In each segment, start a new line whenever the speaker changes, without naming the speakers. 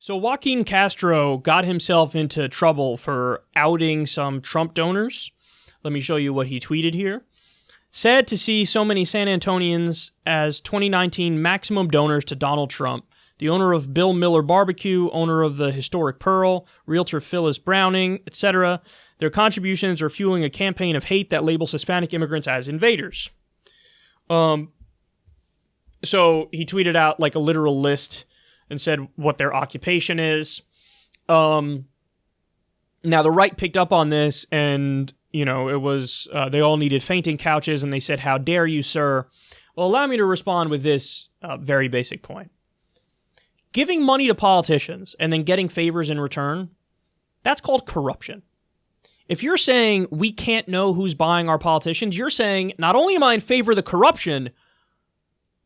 So Joaquin Castro got himself into trouble for outing some Trump donors. Let me show you what he tweeted here. Sad to see so many San Antonians as 2019 maximum donors to Donald Trump. The owner of Bill Miller Barbecue, owner of the historic Pearl, realtor Phyllis Browning, etc. Their contributions are fueling a campaign of hate that labels Hispanic immigrants as invaders. So he tweeted out like a literal list and said what their occupation is. Now the right picked up on this, and it was they all needed fainting couches, and they said, "How dare you, sir?" Well, allow me to respond with this very basic point. Giving money to politicians and then getting favors in return, that's called corruption. If you're saying we can't know who's buying our politicians, you're saying not only am I in favor of the corruption,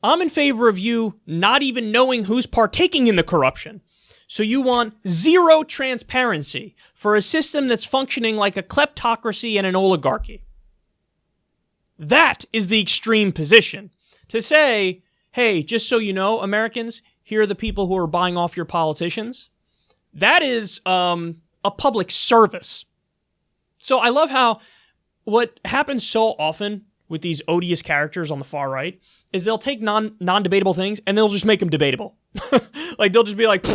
I'm in favor of you not even knowing who's partaking in the corruption. So you want zero transparency for a system that's functioning like a kleptocracy and an oligarchy. That is the extreme position. To say, hey, just so you know, Americans, here are the people who are buying off your politicians. That is a public service. So I love how what happens so often with these odious characters on the far right is they'll take non-debatable things and they'll just make them debatable. Like they'll just be like,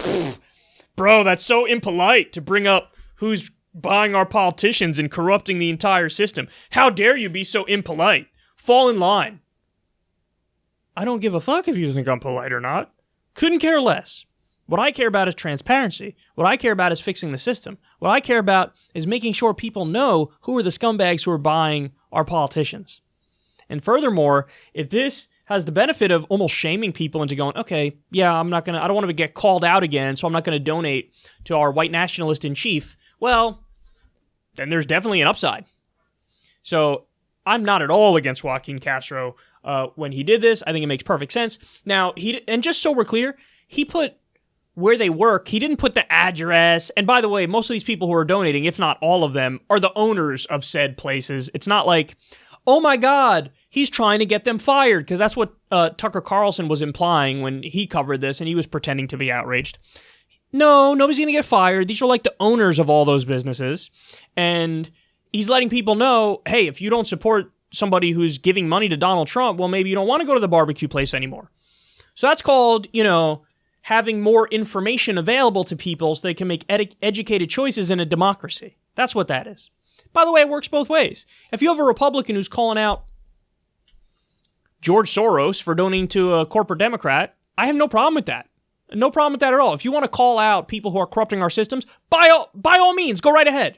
bro, that's so impolite to bring up who's buying our politicians and corrupting the entire system. How dare you be so impolite? Fall in line. I don't give a fuck if you think I'm polite or not. Couldn't care less. What I care about is transparency. What I care about is fixing the system. What I care about is making sure people know who are the scumbags who are buying our politicians. And furthermore, if this has the benefit of almost shaming people into going, okay, yeah, I don't want to get called out again, so I'm not going to donate to our white nationalist in chief, well, then there's definitely an upside. So I'm not at all against Joaquin Castro when he did this. I think it makes perfect sense. Now, and just so we're clear, he put where they work. He didn't put the address. And by the way, most of these people who are donating, if not all of them, are the owners of said places. It's not like, oh my God, he's trying to get them fired, because that's what Tucker Carlson was implying when he covered this, and he was pretending to be outraged. No, nobody's going to get fired. These are like the owners of all those businesses. And he's letting people know, hey, if you don't support somebody who's giving money to Donald Trump, well, maybe you don't want to go to the barbecue place anymore. So that's called, having more information available to people so they can make educated choices in a democracy. That's what that is. By the way, it works both ways. If you have a Republican who's calling out George Soros for donating to a corporate Democrat, I have no problem with that. No problem with that at all. If you want to call out people who are corrupting our systems, by all means, go right ahead.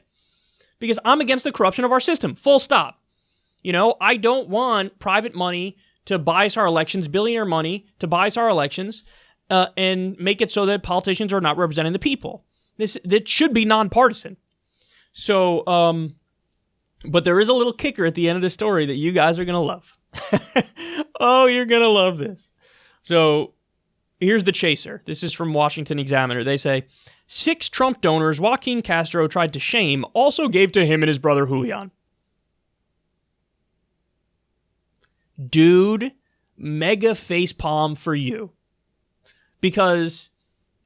Because I'm against the corruption of our system. Full stop. I don't want private money to bias our elections, billionaire money to bias our elections, and make it so that politicians are not representing the people. That should be nonpartisan. So, but there is a little kicker at the end of the story that you guys are going to love. Oh, you're going to love this. So here's the chaser. This is from Washington Examiner. They say, 6 Trump donors Joaquin Castro tried to shame also gave to him and his brother Julian. Dude, mega facepalm for you. Because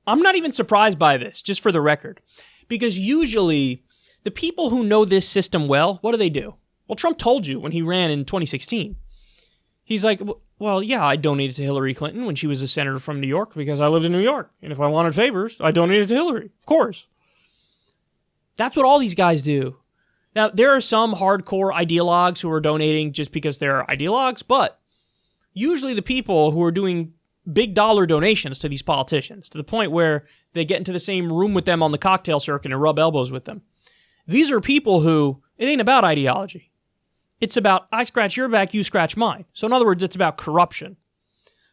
I'm not even surprised by this, just for the record. Because usually the people who know this system well, what do? Well, Trump told you when he ran in 2016. He's like, well, yeah, I donated to Hillary Clinton when she was a senator from New York because I lived in New York. And if I wanted favors, I donated to Hillary. Of course. That's what all these guys do. Now, there are some hardcore ideologues who are donating just because they're ideologues, but usually the people who are doing big dollar donations to these politicians, to the point where they get into the same room with them on the cocktail circuit and rub elbows with them. These are people who, it ain't about ideology. It's about, I scratch your back, you scratch mine. So in other words, it's about corruption.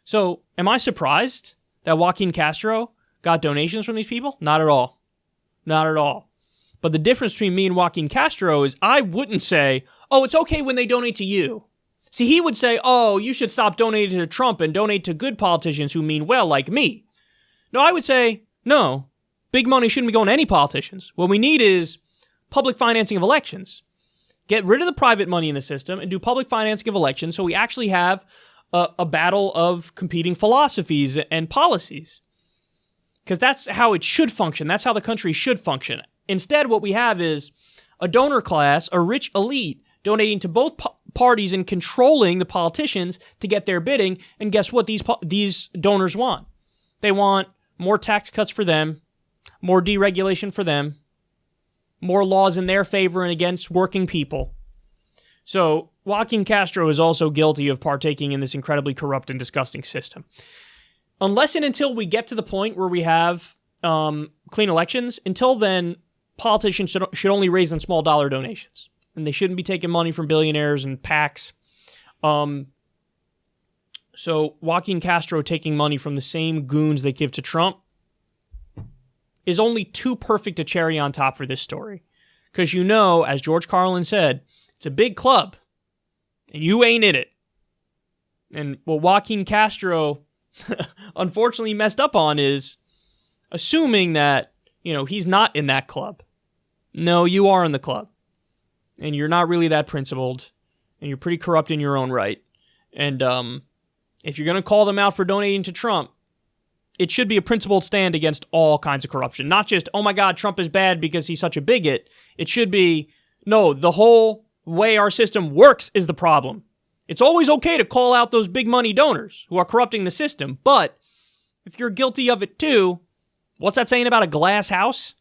So am I surprised that Joaquin Castro got donations from these people? Not at all. Not at all. But the difference between me and Joaquin Castro is I wouldn't say, oh, it's okay when they donate to you. See, he would say, oh, you should stop donating to Trump and donate to good politicians who mean well, like me. No, I would say, no, big money shouldn't be going to any politicians. What we need is public financing of elections. Get rid of the private money in the system and do public financing of elections so we actually have a battle of competing philosophies and policies. because that's how it should function. That's how the country should function. Instead, what we have is a donor class, a rich elite, donating to both parties and controlling the politicians to get their bidding. And guess what these donors want? They want more tax cuts for them, more deregulation for them, more laws in their favor and against working people. So Joaquin Castro is also guilty of partaking in this incredibly corrupt and disgusting system. Unless and until we get to the point where we have clean elections, until then, politicians should only raise in small dollar donations. And they shouldn't be taking money from billionaires and PACs. So Joaquin Castro taking money from the same goons they give to Trump is only too perfect a cherry on top for this story. Because you know, as George Carlin said, it's a big club, and you ain't in it. And what Joaquin Castro unfortunately messed up on is assuming that, he's not in that club. No, you are in the club. And you're not really that principled, and you're pretty corrupt in your own right. And if you're going to call them out for donating to Trump, it should be a principled stand against all kinds of corruption. Not just, oh my God, Trump is bad because he's such a bigot. It should be, no, the whole way our system works is the problem. It's always okay to call out those big money donors who are corrupting the system, but if you're guilty of it too, what's that saying about a glass house?